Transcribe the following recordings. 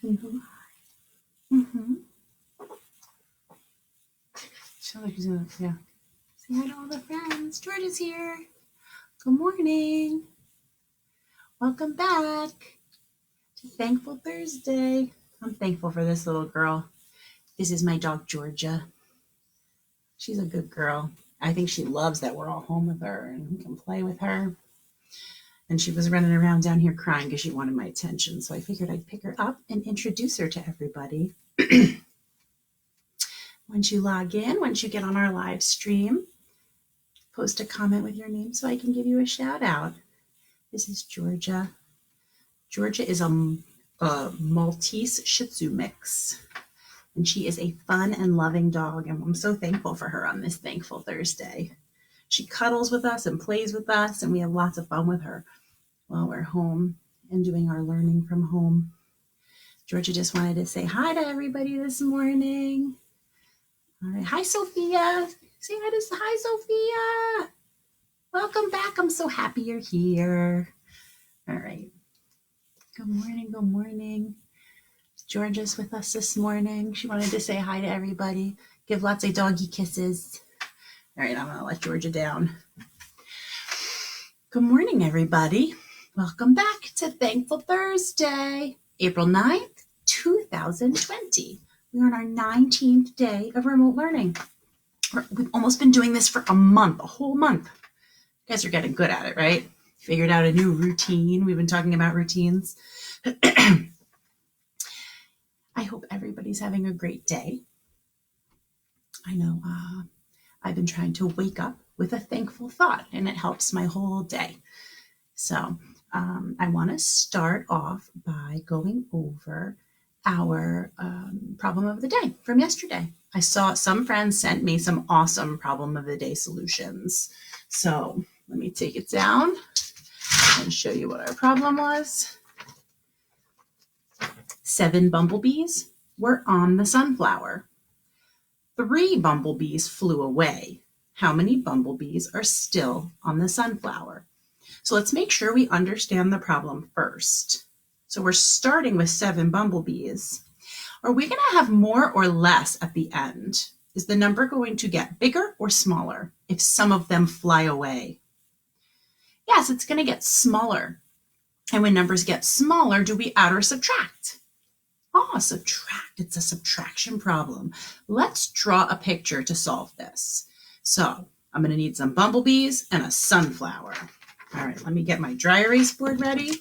Mm-hmm. She looks like she's gonna, yeah. Say hi to all the friends. George is here. Good morning. Welcome back to Thankful Thursday. I'm thankful for this little girl. This is my dog, Georgia. She's a good girl. I think she loves that we're all home with her and we can play with her. And she was running around down here crying because she wanted my attention. So I figured I'd pick her up and introduce her to everybody. Once you log in, once you get on our live stream, post a comment with your name so I can give you a shout out. This is Georgia. Georgia is a Maltese Shih Tzu mix. And she is a fun and loving dog. And I'm so thankful for her on this Thankful Thursday. She cuddles with us and plays with us, and we have lots of fun with her while we're home and doing our learning from home. Georgia just wanted to say hi to everybody this morning. All right. Hi, Sophia. Say hi, Sophia. Welcome back. I'm so happy you're here. All right. Good morning. Good morning. Georgia's with us this morning. She wanted to say hi to everybody. Give lots of doggy kisses. All right, I'm going to let Georgia down. Good morning, everybody. Welcome back to Thankful Thursday, April 9th, 2020. We're on our 19th day of remote learning. We've almost been doing this for a month, a whole month. You guys are getting good at it, right? Figured out a new routine. We've been talking about routines. I hope everybody's having a great day. I know I've been trying to wake up with a thankful thought, and it helps my whole day. So I want to start off by going over our problem of the day from yesterday. I saw some friends sent me some awesome problem of the day solutions. So let me take it down and show you what our problem was. 7 bumblebees were on the sunflower. 3 bumblebees flew away. How many bumblebees are still on the sunflower? So let's make sure we understand the problem first. So we're starting with 7 bumblebees. Are we going to have more or less at the end? Is the number going to get bigger or smaller if some of them fly away? Yes, it's going to get smaller. And when numbers get smaller, do we add or subtract? Oh, subtract. It's a subtraction problem. Let's draw a picture to solve this. So I'm going to need some bumblebees and a sunflower. All right, let me get my dry erase board ready.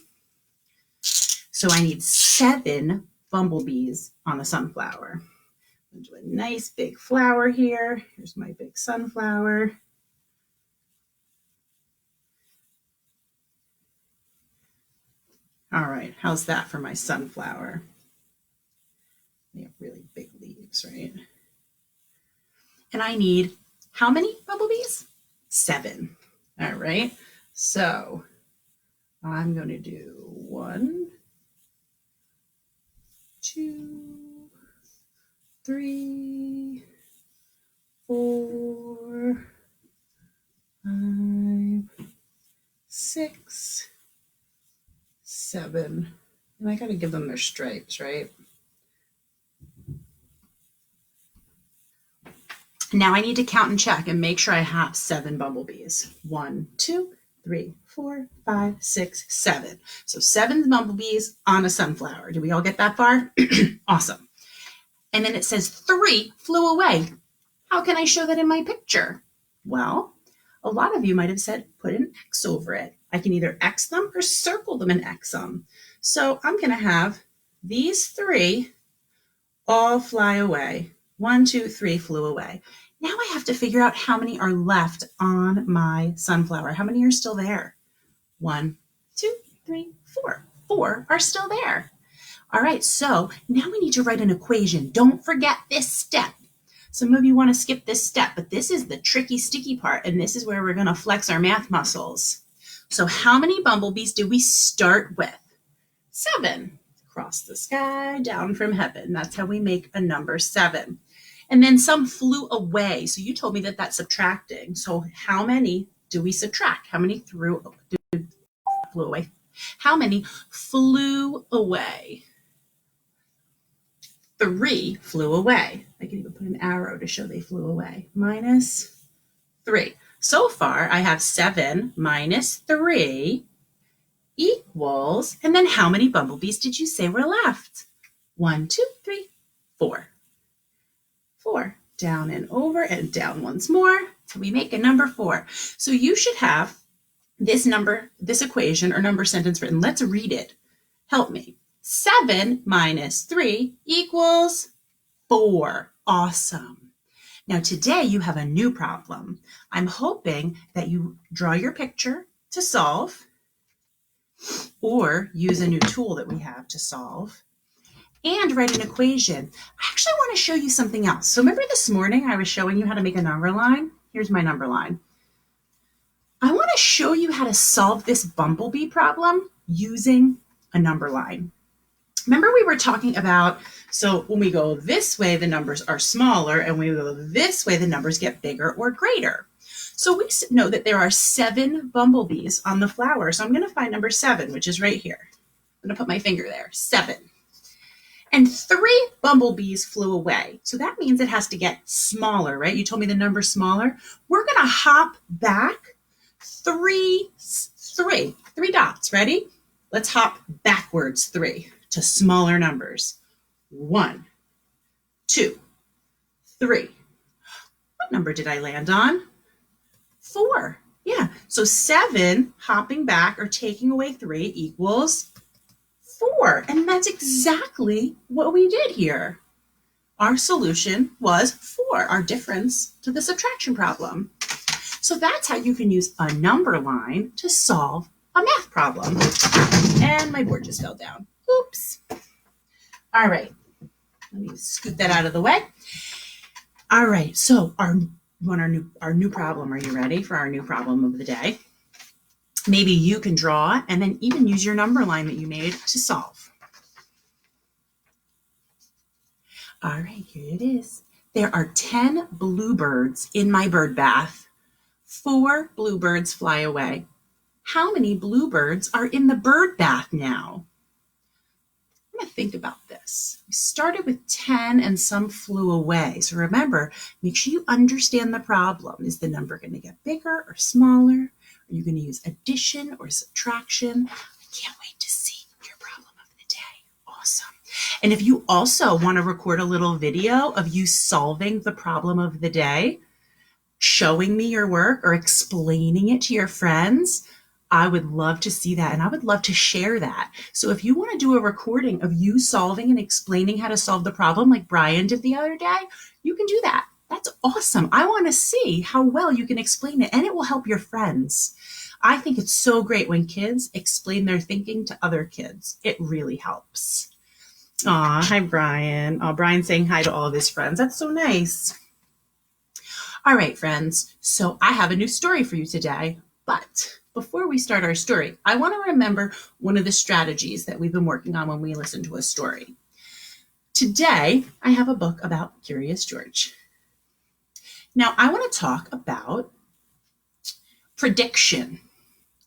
So I need 7 bumblebees on the sunflower. I'm going to do a nice big flower here. Here's my big sunflower. All right, how's that for my sunflower? They have really big leaves, right? And I need how many bumblebees? 7. All right, so I'm going to do 1, 2, 3, 4, 5, 6, 7. And I got to give them their stripes, right? Now I need to count and check and make sure I have 7 bumblebees. 1, 2, 3, 4, 5, 6, 7. So 7 bumblebees on a sunflower. Do we all get that far? Awesome. And then it says 3 flew away. How can I show that in my picture? Well, a lot of you might have said put an X over it. I can either X them or circle them and X them. So I'm going to have these 3 all fly away. 1, 2, 3 flew away. Now I have to figure out how many are left on my sunflower. How many are still there? 1, 2, 3, 4. 4 are still there. All right, so now we need to write an equation. Don't forget this step. Some of you want to skip this step, but this is the tricky, sticky part, and this is where we're going to flex our math muscles. So how many bumblebees do we start with? 7. Across the sky, down from heaven. That's how we make a number 7. And then some flew away. So you told me that that's subtracting. So how many do we subtract? How many flew away? How many flew away? 3 flew away. I can even put an arrow to show they flew away. Minus 3. So far, I have 7 minus 3 equals, and then how many bumblebees did you say were left? 1, 2, 3, 4. 4. Down and over and down once more. So we make a number 4. So you should have this number, this equation or number sentence written. Let's read it. Help me. 7 minus 3 equals 4. Awesome. Now today you have a new problem. I'm hoping that you draw your picture to solve or use a new tool that we have to solve and write an equation. I actually want to show you something else. So remember this morning I was showing you how to make a number line? Here's my number line. I want to show you how to solve this bumblebee problem using a number line. Remember we were talking about, so when we go this way, the numbers are smaller, and when we go this way, the numbers get bigger or greater. So we know that there are 7 bumblebees on the flower. So I'm going to find number 7, which is right here. I'm going to put my finger there, 7. And 3 bumblebees flew away. So that means it has to get smaller, right? You told me the number's smaller. We're going to hop back 3 dots. Ready? Let's hop backwards 3 to smaller numbers. 1, 2, 3. What number did I land on? 4. Yeah, so 7 hopping back or taking away 3 equals 4. And that's exactly what we did here. Our solution was 4, our difference to the subtraction problem. So that's how you can use a number line to solve a math problem. And my board just fell down. Oops. All right. Let me scoot that out of the way. All right. So our new problem. Are you ready for our new problem of the day? Maybe you can draw and then even use your number line that you made to solve. All right, here it is. There are 10 bluebirds in my bird bath. 4 bluebirds fly away. How many bluebirds are in the bird bath now? I'm going to think about this. We started with 10 and some flew away. So remember, make sure you understand the problem. Is the number going to get bigger or smaller? Are you going to use addition or subtraction? I can't wait to see your problem of the day. Awesome. And if you also want to record a little video of you solving the problem of the day, showing me your work or explaining it to your friends, I would love to see that, and I would love to share that. So if you want to do a recording of you solving and explaining how to solve the problem like Brian did the other day, you can do that. That's awesome. I want to see how well you can explain it, and it will help your friends. I think it's so great when kids explain their thinking to other kids. It really helps. Aw, hi, Brian. Oh, Brian's saying hi to all of his friends. That's so nice. All right, friends. So I have a new story for you today, but before we start our story, I want to remember one of the strategies that we've been working on when we listen to a story. Today, I have a book about Curious George. Now, I want to talk about prediction.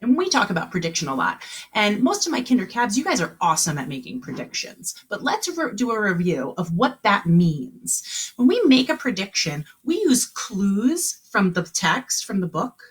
And we talk about prediction a lot. And most of my KinderCavs, you guys are awesome at making predictions. But let's do a review of what that means. When we make a prediction, we use clues from the text, from the book,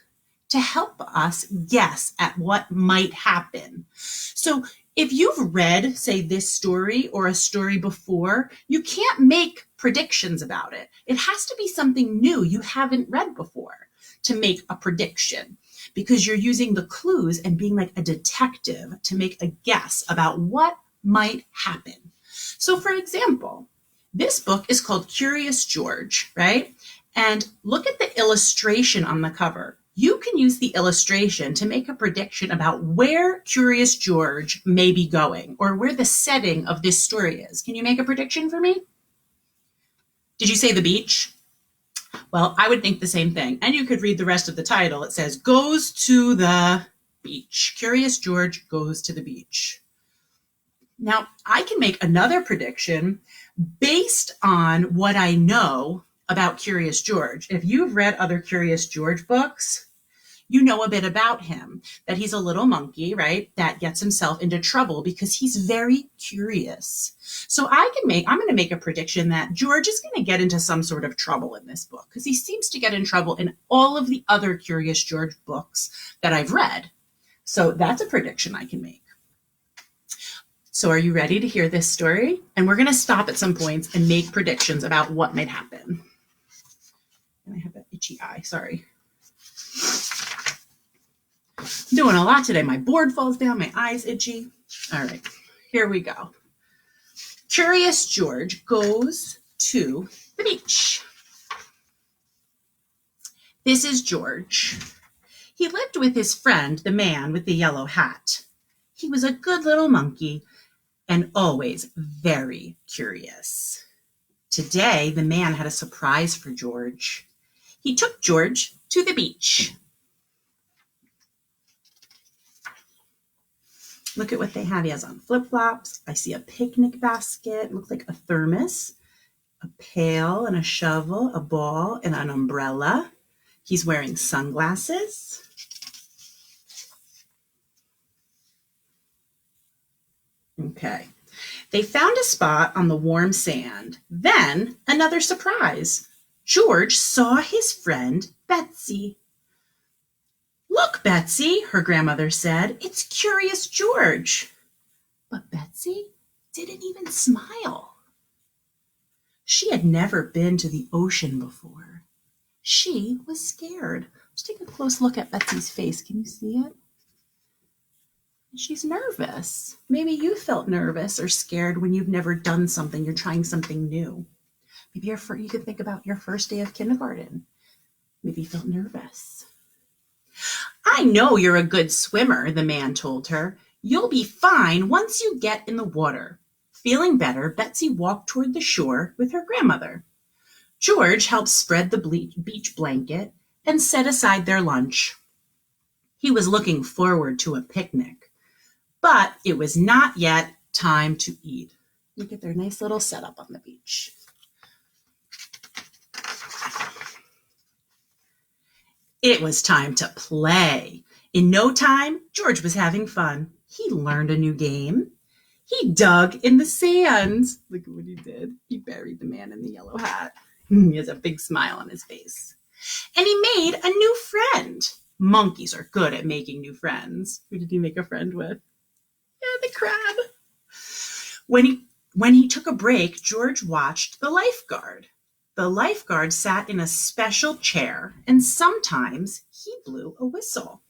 to help us guess at what might happen. So if you've read, say, this story or a story before, you can't make predictions about it. It has to be something new you haven't read before to make a prediction, because you're using the clues and being like a detective to make a guess about what might happen. So for example, this book is called Curious George, right? And look at the illustration on the cover. You can use the illustration to make a prediction about where Curious George may be going or where the setting of this story is. Can you make a prediction for me? Did you say the beach? Well, I would think the same thing. And you could read the rest of the title. It says, goes to the beach. Curious George goes to the beach. Now, I can make another prediction based on what I know about Curious George. If you've read other Curious George books, You know a bit about him, that he's a little monkey, right? That gets himself into trouble because he's very curious. So I'm going to make a prediction that George is going to get into some sort of trouble in this book because he seems to get in trouble in all of the other Curious George books that I've read. So that's a prediction I can make. So are you ready to hear this story? And we're going to stop at some points and make predictions about what might happen. And I have an itchy eye, sorry. I'm doing a lot today. My board falls down, my eye's itchy. All right, here we go. Curious George goes to the beach. This is George. He lived with his friend, the man with the yellow hat. He was a good little monkey and always very curious. Today, the man had a surprise for George. He took George to the beach. Look at what they have. He has on flip-flops. I see a picnic basket. Looks like a thermos, a pail and a shovel, a ball and an umbrella. He's wearing sunglasses. Okay. They found a spot on the warm sand. Then another surprise. George saw his friend Betsy. Look, Betsy, her grandmother said, it's Curious George. But Betsy didn't even smile. She had never been to the ocean before. She was scared. Let's take a close look at Betsy's face. Can you see it? She's nervous. Maybe you felt nervous or scared when you've never done something. You're trying something new. Maybe you could think about your first day of kindergarten. Maybe you felt nervous. I know you're a good swimmer, the man told her. You'll be fine once you get in the water. Feeling better, Betsy walked toward the shore with her grandmother. George helped spread the beach blanket and set aside their lunch. He was looking forward to a picnic, but it was not yet time to eat. Look at their nice little setup on the beach. It was time to play. In no time, George was having fun. He learned a new game. He dug in the sand. Look at what he did. He buried the man in the yellow hat. He has a big smile on his face. And he made a new friend. Monkeys are good at making new friends. Who did he make a friend with? Yeah, the crab. When he took a break, George watched the lifeguard. The lifeguard sat in a special chair, and sometimes he blew a whistle.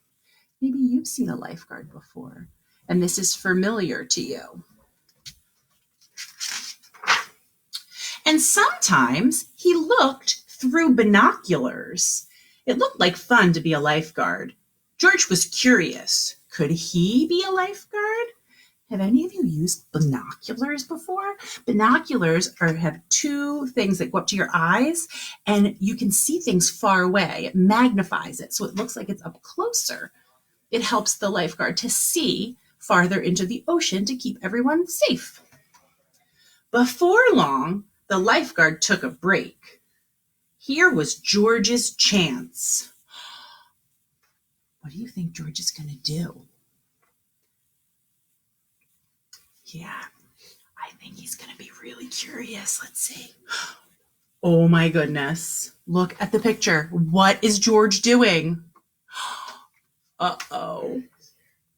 Maybe you've seen a lifeguard before, and this is familiar to you. And sometimes he looked through binoculars. It looked like fun to be a lifeguard. George was curious. Could he be a lifeguard? Have any of you used binoculars before? Binoculars have two things that go up to your eyes, and you can see things far away. It magnifies it, so it looks like it's up closer. It helps the lifeguard to see farther into the ocean to keep everyone safe. Before long, the lifeguard took a break. Here was George's chance. What do you think George is going to do? Yeah, I think he's going to be really curious. Let's see. Oh my goodness. Look at the picture. What is George doing? Uh-oh.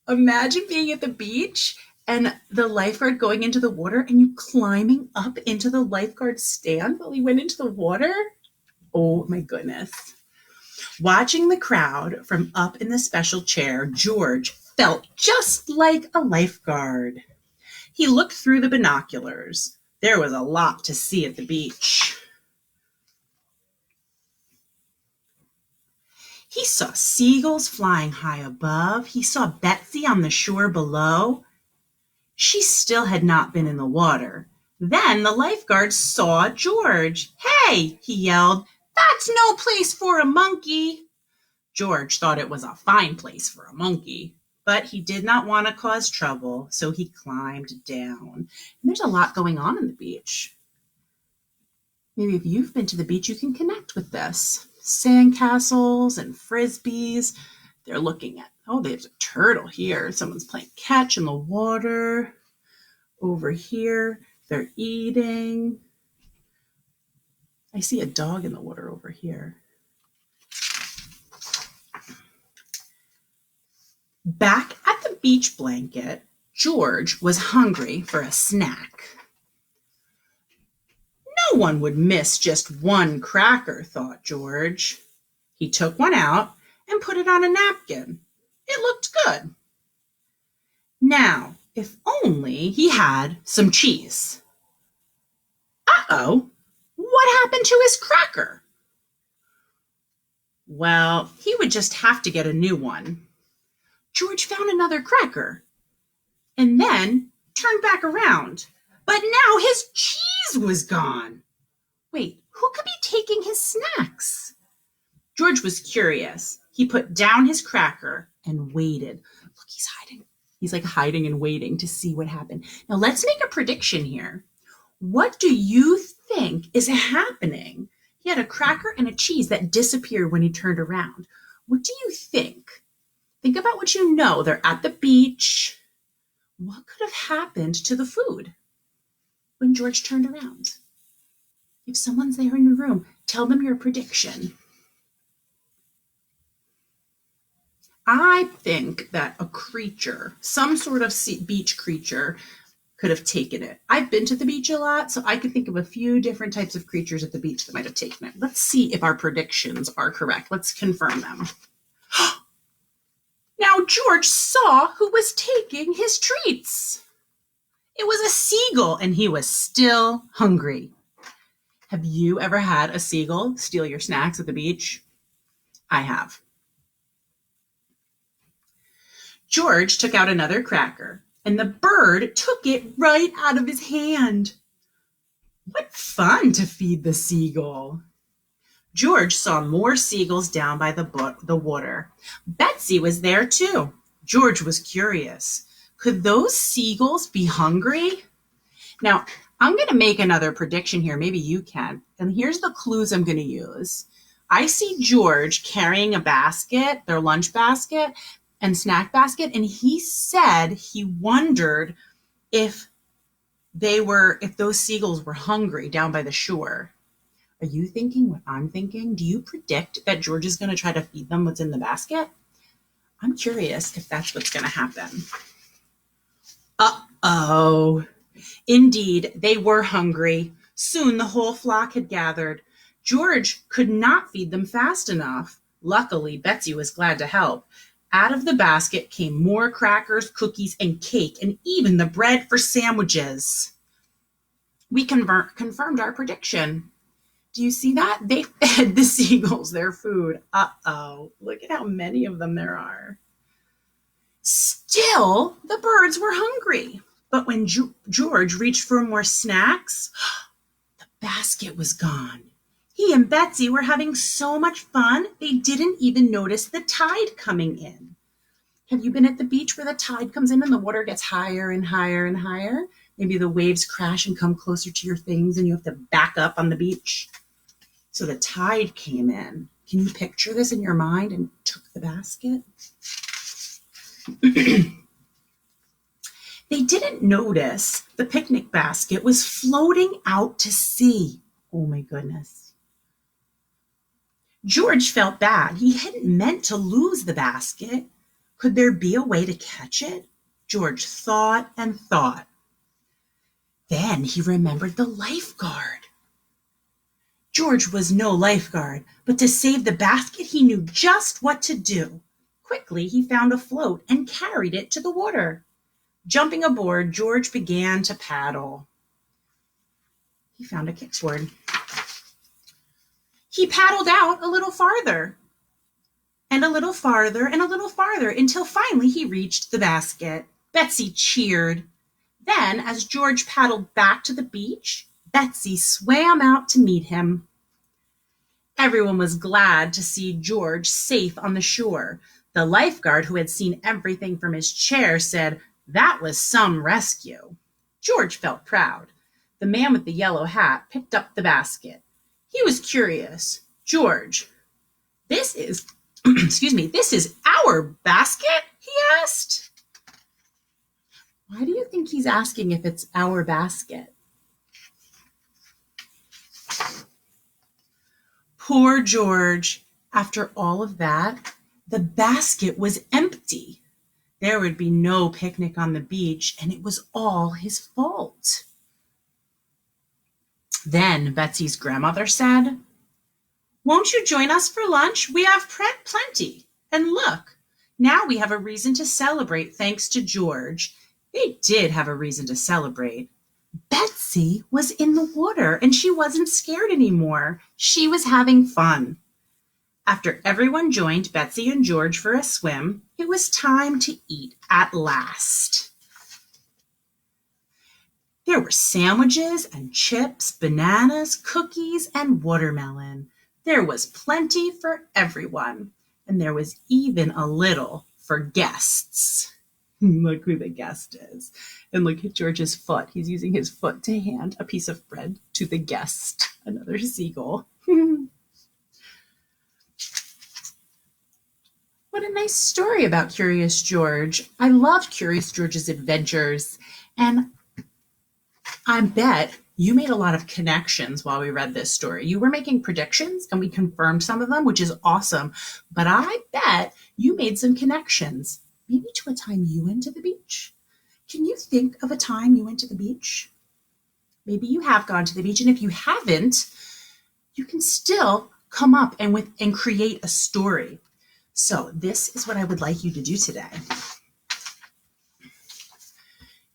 Imagine being at the beach and the lifeguard going into the water and you climbing up into the lifeguard stand while he went into the water. Oh my goodness. Watching the crowd from up in the special chair, George felt just like a lifeguard. He looked through the binoculars. There was a lot to see at the beach. He saw seagulls flying high above. He saw Betsy on the shore below. She still had not been in the water. Then the lifeguard saw George. "Hey," he yelled, "that's no place for a monkey." George thought it was a fine place for a monkey, but he did not want to cause trouble, so he climbed down. And there's a lot going on the beach. Maybe if you've been to the beach, you can connect with this. Sandcastles and frisbees. They're looking at, oh, there's a turtle here. Someone's playing catch in the water. Over here, they're eating. I see a dog in the water over here. Back at the beach blanket, George was hungry for a snack. No one would miss just one cracker, thought George. He took one out and put it on a napkin. It looked good. Now, if only he had some cheese. Uh-oh, what happened to his cracker? Well, he would just have to get a new one. George found another cracker and then turned back around. But now his cheese was gone. Wait, who could be taking his snacks? George was curious. He put down his cracker and waited. Look, he's hiding. He's like hiding and waiting to see what happened. Now let's make a prediction here. What do you think is happening? He had a cracker and a cheese that disappeared when he turned around. What do you think? Think about what you know. They're at the beach. What could have happened to the food when George turned around? If someone's there in the room, tell them your prediction. I think that a creature, some sort of beach creature, could have taken it. I've been to the beach a lot, so I can think of a few different types of creatures at the beach that might have taken it. Let's see if our predictions are correct. Let's confirm them. Now George saw who was taking his treats. It was a seagull, and he was still hungry. Have you ever had a seagull steal your snacks at the beach? I have. George took out another cracker, and the bird took it right out of his hand. What fun to feed the seagull. George saw more seagulls down by the water. Betsy was there too. George was curious. Could those seagulls be hungry? Now, I'm going to make another prediction here. Maybe you can. And here's the clues I'm going to use. I see George carrying a basket, their lunch basket and snack basket, and he said he wondered if those seagulls were hungry down by the shore. Are you thinking what I'm thinking? Do you predict that George is going to try to feed them what's in the basket? I'm curious if that's what's going to happen. Uh-oh. Indeed, they were hungry. Soon the whole flock had gathered. George could not feed them fast enough. Luckily, Betsy was glad to help. Out of the basket came more crackers, cookies, and cake, and even the bread for sandwiches. We confirmed our prediction. Do you see that? They fed the seagulls their food. Uh-oh, look at how many of them there are. Still, the birds were hungry. But when George reached for more snacks, the basket was gone. He and Betsy were having so much fun, they didn't even notice the tide coming in. Have you been at the beach where the tide comes in and the water gets higher and higher and higher? Maybe the waves crash and come closer to your things and you have to back up on the beach. So the tide came in. Can you picture this in your mind and took the basket? They didn't notice the picnic basket was floating out to sea. Oh my goodness. George felt bad. He hadn't meant to lose the basket. Could there be a way to catch it? George thought and thought. Then he remembered the lifeguard. George was no lifeguard, but to save the basket, he knew just what to do. Quickly, he found a float and carried it to the water. Jumping aboard, George began to paddle. He found a kickboard. He paddled out a little farther, and a little farther, and a little farther, until finally he reached the basket. Betsy cheered. Then, as George paddled back to the beach, Betsy swam out to meet him. Everyone was glad to see George safe on the shore. The lifeguard, who had seen everything from his chair, said, "That was some rescue." George felt proud. The man with the yellow hat picked up the basket. He was curious. "George, this is excuse me, this is our basket, he asked. Why do you think he's asking if it's our basket? Poor George. After all of that, the basket was empty. There would be no picnic on the beach, and it was all his fault. Then Betsy's grandmother said, "Won't you join us for lunch? We have plenty. And look, now we have a reason to celebrate thanks to George." They did have a reason to celebrate. Betsy was in the water, and she wasn't scared anymore. She was having fun. After everyone joined Betsy and George for a swim, it was time to eat at last. There were sandwiches and chips, bananas, cookies, and watermelon. There was plenty for everyone, and there was even a little for guests. Look who the guest is. And look at George's foot. He's using his foot to hand a piece of bread to the guest, another seagull. What a nice story about Curious George. I loved Curious George's adventures, and I bet you made a lot of connections while we read this story. You were making predictions, and we confirmed some of them, which is awesome. But I bet you made some connections, maybe to a time you went to the beach. Can you think of a time you went to the beach? Maybe you have gone to the beach, and if you haven't, you can still come up and create a story. So this is what I would like you to do today.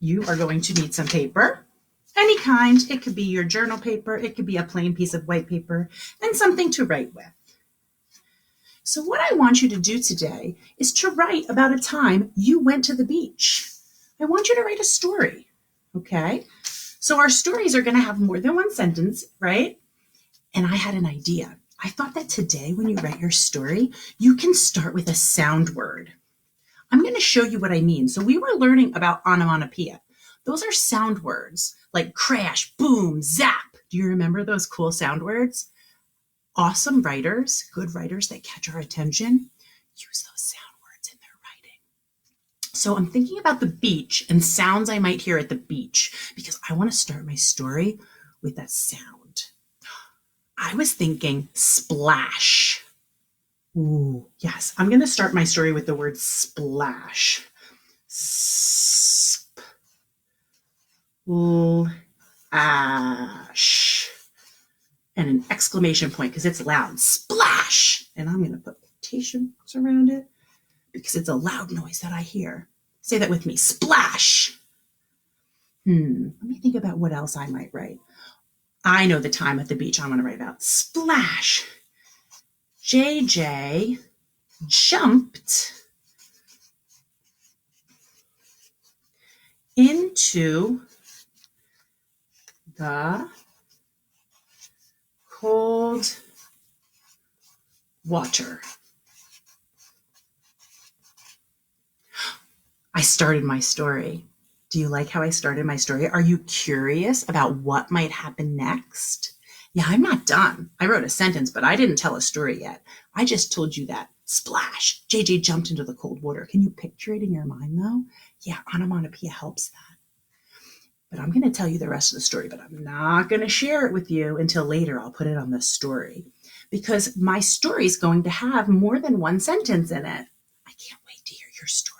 You are going to need some paper, any kind. It could be your journal paper. It could be a plain piece of white paper, and something to write with. So what I want you to do today is to write about a time you went to the beach. I want you to write a story, okay? So our stories are going to have more than one sentence, right? And I had an idea. I thought that today when you write your story, you can start with a sound word. I'm going to show you what I mean. So we were learning about onomatopoeia. Those are sound words like crash, boom, zap. Do you remember those cool sound words? Awesome writers, good writers that catch our attention, use those sound words in their writing. So I'm thinking about the beach and sounds I might hear at the beach because I want to start my story with that sound. I was thinking splash. Ooh, yes. I'm going to start my story with the word splash. Splash. And an exclamation point because it's loud. Splash. And I'm going to put quotation marks around it because it's a loud noise that I hear. Say that with me. Splash. Let me think about what else I might write. I know the time at the beach I'm going to write about. Splash. JJ jumped into the cold water. I started my story. Do you like how I started my story? Are you curious about what might happen next? Yeah, I'm not done. I wrote a sentence, but I didn't tell a story yet. I just told you that splash, JJ jumped into the cold water. Can you picture it in your mind though? Yeah, onomatopoeia helps that. But I'm going to tell you the rest of the story, but I'm not going to share it with you until later. I'll put it on the story because my story is going to have more than one sentence in it. I can't wait to hear your story.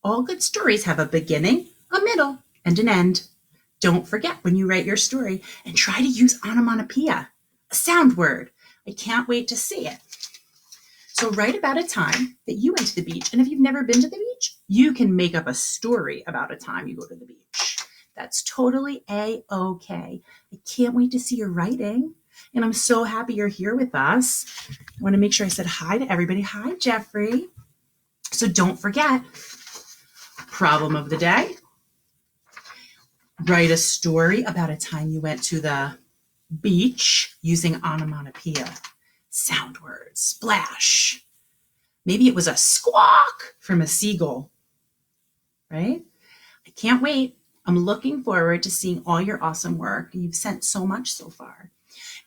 All good stories have a beginning, a middle, and an end. Don't forget when you write your story and try to use onomatopoeia, a sound word. I can't wait to see it. So write about a time that you went to the beach. And if you've never been to the beach, you can make up a story about a time you go to the beach. That's totally A-okay. I can't wait to see your writing. And I'm so happy you're here with us. I want to make sure I said hi to everybody. Hi, Jeffrey. So don't forget, problem of the day. Write a story about a time you went to the beach using onomatopoeia. Sound words, splash. Maybe it was a squawk from a seagull, right? I can't wait. I'm looking forward to seeing all your awesome work. You've sent so much so far.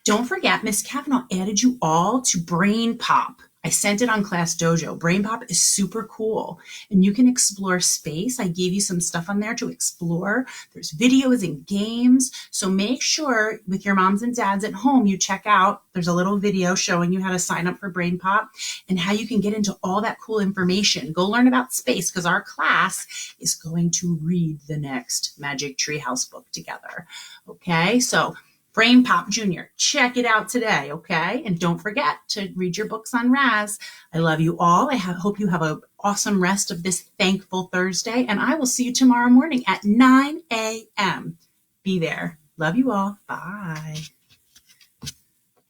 Don't forget, Miss Kavanaugh added you all to Brain Pop. I sent it on Class Dojo. Brain Pop is super cool and you can explore space. I gave you some stuff on there to explore. There's videos and games. So make sure with your moms and dads at home, you check out, there's a little video showing you how to sign up for Brain Pop and how you can get into all that cool information. Go learn about space because our class is going to read the next Magic Treehouse book together. Okay, so Brain Pop Jr., check it out today, okay? And don't forget to read your books on Raz. I love you all. I hope you have an awesome rest of this thankful Thursday, and I will see you tomorrow morning at 9 a.m. Be there. Love you all. Bye.